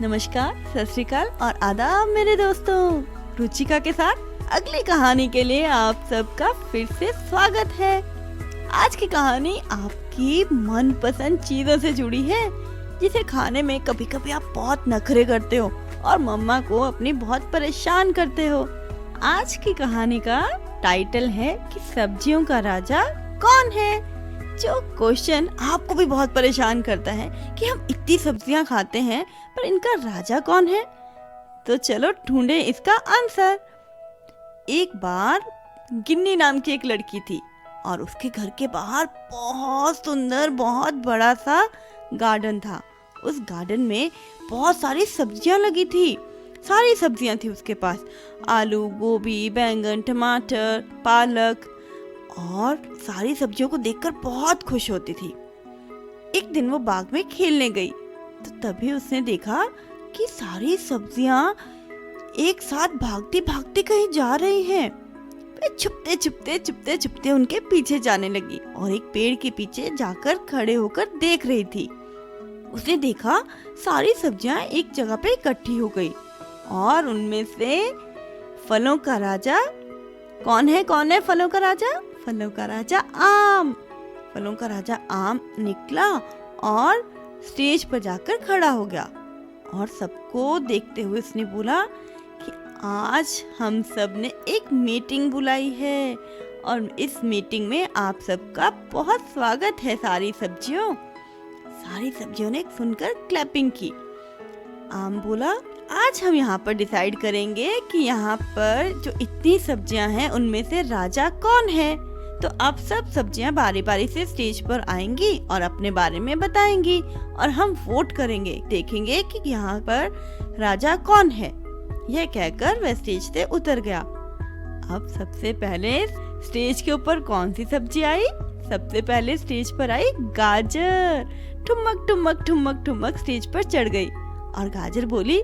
नमस्कार, सत श्री अकाल और आदाब मेरे दोस्तों। रुचिका के साथ अगली कहानी के लिए आप सबका फिर से स्वागत है। आज की कहानी आपकी मनपसंद चीजों से जुड़ी है, जिसे खाने में कभी कभी आप बहुत नखरे करते हो और मम्मा को अपनी बहुत परेशान करते हो। आज की कहानी का टाइटल है कि सब्जियों का राजा कौन है। जो क्वेश्चन आपको भी बहुत परेशान करता है कि हम इतनी सब्जियां खाते हैं पर इनका राजा कौन है, तो चलो ढूंढे इसका आंसर। एक बार गिन्नी नाम की एक लड़की थी और उसके घर के बाहर बहुत सुंदर बहुत बड़ा सा गार्डन था। उस गार्डन में बहुत सारी सब्जियां लगी थी। सारी सब्जियां थी उसके पास, आलू, गोभी, बैंगन, टमाटर, पालक, और सारी सब्जियों को देखकर बहुत खुश होती थी। एक दिन वो बाग में खेलने गई तो तभी उसने देखा कि सारी सब्जियां एक साथ भागती भागती कहीं जा रही हैं। वे छुपते उनके पीछे जाने लगी और एक पेड़ के पीछे जाकर खड़े होकर देख रही थी। उसने देखा सारी सब्जियां एक जगह पे इकट्ठी हो गई और उनमें से फलों का राजा कौन है फलों का राजा? फलों का राजा आम। फलों का राजा आम निकला और स्टेज पर जाकर खड़ा हो गया और सबको देखते हुए उसने बोला कि आज हम सब ने एक मीटिंग बुलाई है और इस मीटिंग में आप सबका बहुत स्वागत है। सारी सब्जियों ने सुनकर क्लैपिंग की। आम बोला, आज हम यहाँ पर डिसाइड करेंगे कि यहाँ पर जो इतनी सब्जियां हैं उनमें से राजा कौन है। तो अब सब सब्जियां बारी बारी से स्टेज पर आएंगी और अपने बारे में बताएंगी और हम वोट करेंगे, देखेंगे कि यहाँ पर राजा कौन है। यह कहकर वह स्टेज से उतर गया। अब सबसे पहले स्टेज के ऊपर कौन सी सब्जी आई? सबसे पहले स्टेज पर आई गाजर। ठुमक ठुमक ठुमक ठुमक स्टेज पर चढ़ गई और गाजर बोली,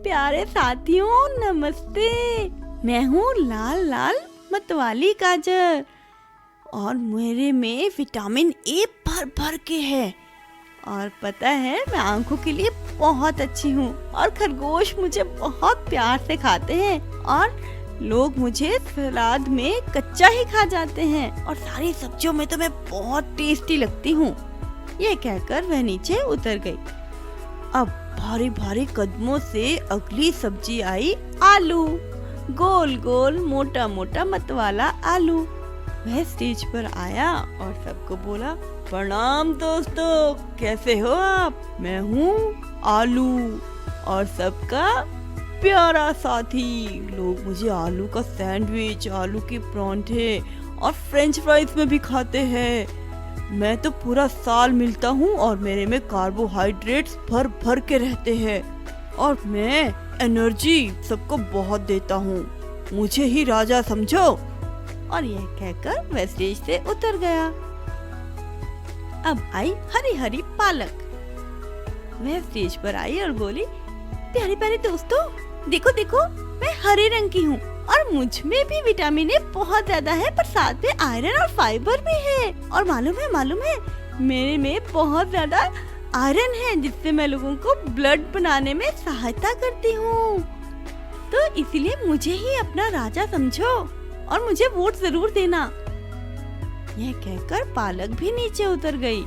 प्यारे साथियों नमस्ते, मैं हूँ लाल लाल मतवाली गाजर और मेरे में विटामिन ए भर भर के है और पता है मैं आंखों के लिए बहुत अच्छी हूँ और खरगोश मुझे बहुत प्यार से खाते हैं और लोग मुझे सलाद में कच्चा ही खा जाते हैं और सारी सब्जियों में तो मैं बहुत टेस्टी लगती हूँ। ये कहकर वह नीचे उतर गई। अब भारी भारी कदमों से अगली सब्जी आई आलू। गोल गोल मोटा मोटा मतवाला आलू। वह स्टेज पर आया और सबको बोला, प्रणाम दोस्तों, कैसे हो आप? मैं हूँ आलू और सबका प्यारा साथी। लोग मुझे आलू का सैंडविच, आलू के परांठे और फ्रेंच फ्राइज में भी खाते हैं। मैं तो पूरा साल मिलता हूँ और मेरे में कार्बोहाइड्रेट्स भर भर के रहते हैं और मैं एनर्जी सबको बहुत देता हूँ। मुझे ही राजा समझो। और यह कहकर वह स्टेज से उतर गया। अब आई हरी हरी पालक। वह स्टेज पर आई और बोली, प्यारे प्यारे दोस्तों, देखो देखो मैं हरे रंग की हूँ और मुझ में भी विटामिन ए बहुत ज्यादा है, पर साथ में आयरन और फाइबर भी है। और मालूम है मेरे में बहुत ज्यादा आयरन है, जिससे मैं लोगों को ब्लड बनाने में सहायता करती हूँ। तो इसलिए मुझे ही अपना राजा समझो और मुझे वोट जरूर देना। यह कहकर पालक भी नीचे उतर गई।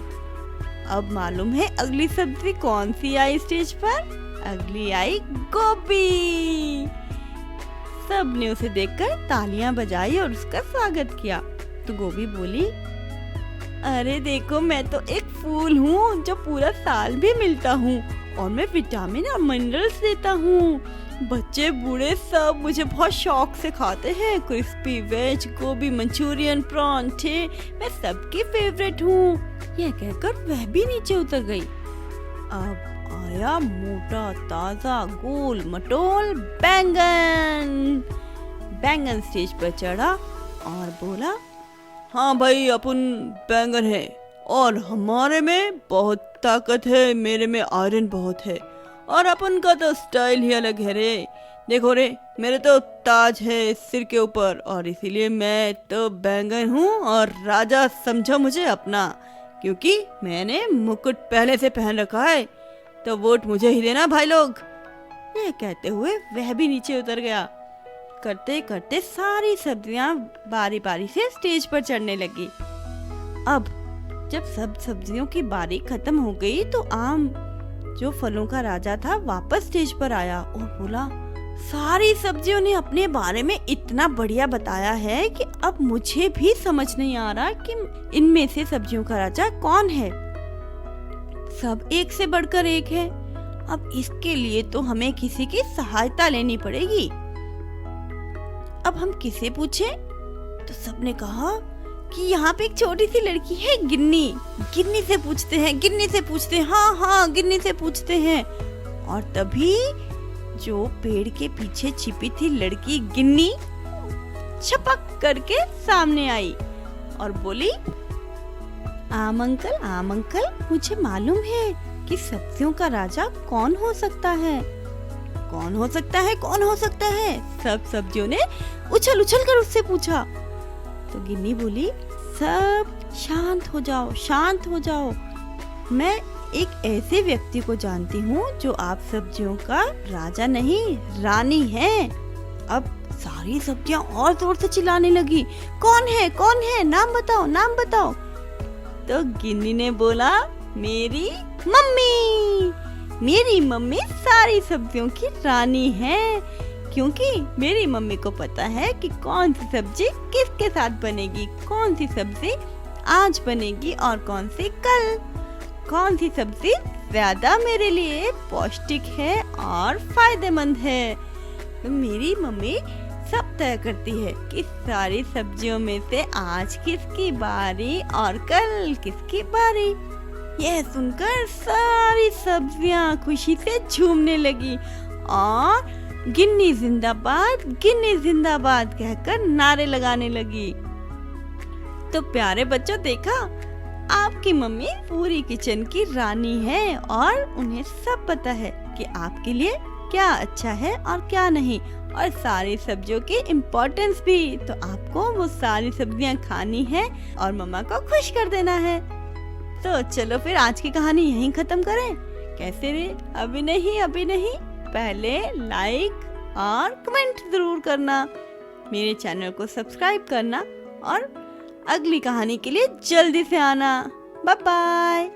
अब मालूम है अगली सब्जी कौन सी आई स्टेज पर? अगली आई गोभी। सबने उसे देखकर तालियां बजाई और उसका स्वागत किया। तो गोभी बोली, अरे देखो मैं तो एक फूल हूँ जो पूरा साल भी मिलता हूँ और मैं विटामिन और मिनरल्स देता हूँ। बच्चे बूढ़े सब मुझे बहुत शौक से खाते हैं। क्रिस्पी वेज, गोभी मंचूरियन, परांठे, मैं सबकी फेवरेट हूँ। यह कहकर वह भी नीचे उतर गई। अब आया मोटा ताजा गोल मटोल बैंगन स्टेज पर चढ़ा और बोला, हाँ भाई, अपन बैंगन है और हमारे में बहुत ताकत है, मेरे में आयरन बहुत है और अपन का तो स्टाइल ही अलग है रे। देखो रे, मेरे तो ताज है सिर के ऊपर और इसीलिए मैं तो बैंगन हूँ और राजा समझो मुझे अपना, क्योंकि मैंने मुकुट पहले से पहन रखा है तो वोट मुझे ही देना भाई लोग। ये कहते हुए वह भी नीचे उतर गया। करते करते सारी सब्जियां बारी बारी से स्टेज पर चढ़ने लगी। अब जब सब सब्जियों की बारी खत्म हो गई तो आम, जो फलों का राजा था, वापस स्टेज पर आया और बोला, सारी सब्जियों ने अपने बारे में इतना बढ़िया बताया है कि अब मुझे भी समझ नहीं आ रहा कि इनमें से सब्जियों का राजा कौन है। सब एक से बढ़कर एक है। अब इसके लिए तो हमें किसी की सहायता लेनी पड़ेगी। अब हम किसे पूछें? तो सबने कहा कि यहाँ पे एक छोटी सी लड़की है गिन्नी, गिन्नी से पूछते हैं, गिन्नी से पूछते हैं, हाँ हाँ गिन्नी से पूछते हैं। और तभी जो पेड़ के पीछे छिपी थी लड़की गिन्नी छपक करके सामने आई और बोली, आम अंकल, मुझे मालूम है कि सब्जियों का राजा कौन हो सकता है। कौन हो सकता है, कौन हो सकता है? सब सब्जियों ने उछल उछल कर उससे पूछा। तो गिन्नी बोली, सब शांत हो जाओ, शांत हो जाओ। मैं एक ऐसे व्यक्ति को जानती हूँ जो आप सब्जियों का राजा नहीं, रानी है। अब सारी सब्जियां और जोर से चिल्लाने लगी, कौन है, कौन है, नाम बताओ, नाम बताओ। तो गिन्नी ने बोला, मेरी मम्मी सारी सब्जियों की रानी है, क्योंकि मेरी मम्मी को पता है कि कौन सी सब्जी किसके साथ बनेगी, कौन सी सब्जी आज बनेगी और कौन सी कल, कौन सी सब्जी ज्यादा मेरे लिए पौष्टिक है और फायदेमंद है। तो मेरी मम्मी सब तय करती है कि सारी सब्जियों में से आज किसकी बारी और कल किसकी बारी। यह सुनकर सारी सब्जियां खुशी से झूमने लगी और गिन्नी जिंदाबाद कहकर नारे लगाने लगी। तो प्यारे बच्चों, देखा, आपकी मम्मी पूरी किचन की रानी है और उन्हें सब पता है कि आपके लिए क्या अच्छा है और क्या नहीं, और सारी सब्जियों की इम्पोर्टेंस भी। तो आपको वो सारी सब्जियां खानी है और मम्मा को खुश कर देना है। तो चलो फिर आज की कहानी यहीं खत्म करें। कैसे रे? अभी नहीं, पहले लाइक और कमेंट जरूर करना, मेरे चैनल को सब्सक्राइब करना और अगली कहानी के लिए जल्दी से आना। Bye bye.